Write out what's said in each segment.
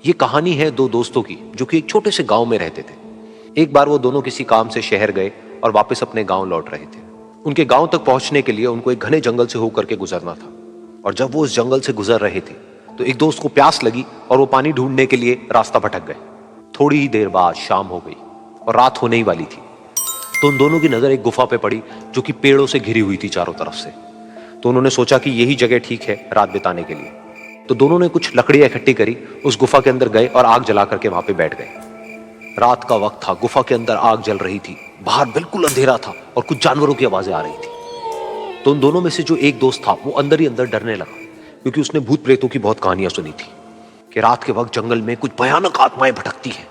ये कहानी है दो दोस्तों की जो कि एक छोटे से गांव में रहते थे। एक बार वो दोनों किसी काम से शहर गए और वापस अपने गांव लौट रहे थे। उनके गांव तक पहुंचने के लिए उनको एक घने जंगल से होकर के गुजरना था और जब वो उस जंगल से गुजर रहे थे तो एक दोस्त को प्यास लगी और वो पानी ढूंढने के लिए रास्ता भटक गए। थोड़ी ही देर बाद शाम हो गई और रात होने ही वाली थी। तो उन दोनों की नजर एक गुफा पे पड़ी जो कि पेड़ों से घिरी हुई थी चारों तरफ से। तो उन्होंने सोचा कि यही जगह ठीक है रात बिताने के लिए। तो दोनों ने कुछ लकड़ियां इकट्ठी करी, उस गुफा के अंदर गए और आग जला करके वहां पे बैठ गए। रात का वक्त था, गुफा के अंदर आग जल रही थी, बाहर बिल्कुल अंधेरा था और कुछ जानवरों की आवाजें आ रही थी। तो उन दोनों में से जो एक दोस्त था वो अंदर ही अंदर डरने लगा, क्योंकि उसने भूत प्रेतों की बहुत कहानियां सुनी थी कि रात के वक्त जंगल में कुछ भयानक आत्माएं भटकती हैं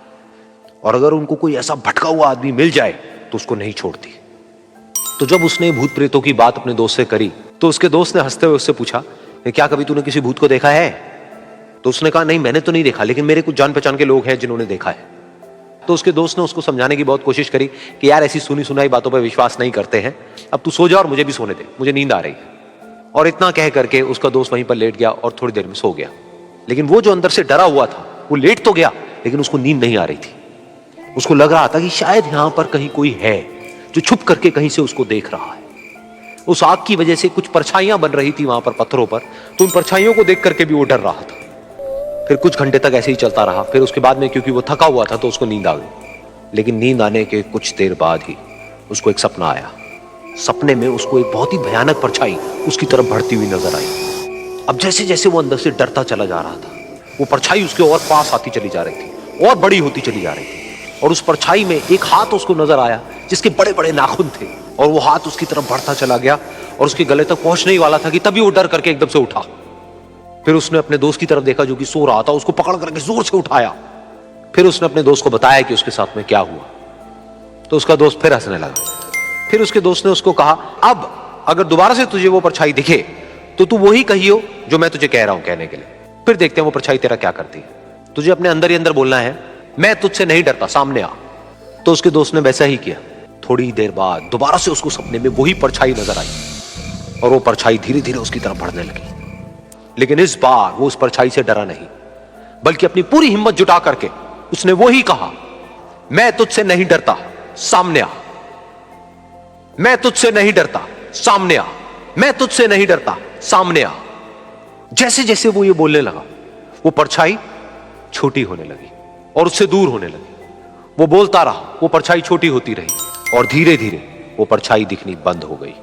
और अगर उनको कोई ऐसा भटका हुआ आदमी मिल जाए तो उसको नहीं छोड़ती। तो जब उसने भूत प्रेतों की बात अपने दोस्त से करी तो उसके दोस्त ने हंसते हुए उससे पूछा, क्या कभी तूने किसी भूत को देखा है? तो उसने कहा, नहीं मैंने तो नहीं देखा, लेकिन मेरे कुछ जान पहचान के लोग हैं जिन्होंने देखा है। तो उसके दोस्त ने उसको समझाने की बहुत कोशिश करी कि यार ऐसी सुनी सुनाई बातों पर विश्वास नहीं करते हैं, अब तू सो जा और मुझे भी सोने दे, मुझे नींद आ रही है। और इतना कह करके उसका दोस्त वहीं पर लेट गया और थोड़ी देर में सो गया। लेकिन वो जो अंदर से डरा हुआ था वो लेट तो गया, लेकिन उसको नींद नहीं आ रही थी। उसको लग रहा था कि शायद यहां पर कहीं कोई है जो छुप करके कहीं से उसको देख रहा है। उस आग की वजह से कुछ परछाइयां बन रही थी वहां पर पत्थरों पर, तो उन परछाइयों को देख करके भी वो डर रहा था। फिर कुछ घंटे तक ऐसे ही चलता रहा। फिर उसके बाद में क्योंकि वो थका हुआ था तो उसको नींद आ गई। लेकिन नींद आने के कुछ देर बाद ही उसको एक सपना आया। सपने में उसको एक बहुत ही भयानक परछाई उसकी तरफ बढ़ती हुई नजर आई। अब जैसे जैसे वो अंदर से डरता चला जा रहा था, वो परछाई उसके और पास आती चली जा रही थी और बड़ी होती चली जा रही थी। और उस परछाई में एक हाथ उसको नजर आया जिसके बड़े बड़े नाखून थे, और वो हाथ उसकी तरफ बढ़ता चला गया और उसके गले तक पहुंचने ही वाला था कि तभी वो डर करके एकदम से उठा। फिर उसने अपने दोस्त की तरफ देखा जो कि सो रहा था, उसको पकड़ करके जोर से उठाया। फिर उसने अपने दोस्त को बताया कि उसके साथ में क्या हुआ। तो उसका दोस्त फिर हंसने लगा। फिर उसके दोस्त ने उसको कहा, अब अगर दोबारा से तुझे वो परछाई दिखे तो तू वही कहियो जो मैं तुझे कह रहा हूं कहने के लिए, फिर देखते हैं वो परछाई तेरा क्या करती है। तुझे अपने अंदर ही अंदर बोलना है, मैं तुझसे नहीं डरता, सामने आ। तो उसके दोस्त ने वैसा ही किया। थोड़ी देर बाद दोबारा से उसको सपने में वही परछाई नजर आई और वो परछाई धीरे धीरे उसकी तरफ बढ़ने लगी। लेकिन इस बार वो उस परछाई से डरा नहीं, बल्कि अपनी पूरी हिम्मत जुटा करके उसने वही कहा, मैं तुझसे नहीं डरता, सामने आ। मैं तुझसे नहीं डरता, सामने आ। मैं तुझसे नहीं डरता, सामने आ। जैसे जैसे वो ये बोलने लगा वो परछाई छोटी होने लगी और उससे दूर होने लगी। वो बोलता रहा, वो परछाई छोटी होती रही और धीरे धीरे वो परछाई दिखनी बंद हो गई।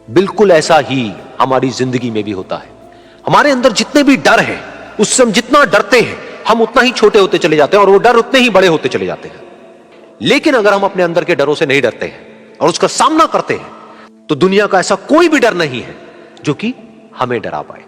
बिल्कुल ऐसा ही हमारी जिंदगी में भी होता है। हमारे अंदर जितने भी डर है, उससे हम जितना डरते हैं हम उतना ही छोटे होते चले जाते हैं और वो डर उतने ही बड़े होते चले जाते हैं। लेकिन अगर हम अपने अंदर के डरों से नहीं डरते हैं और उसका सामना करते हैं तो दुनिया का ऐसा कोई भी डर नहीं है जो कि हमें डरा पाए।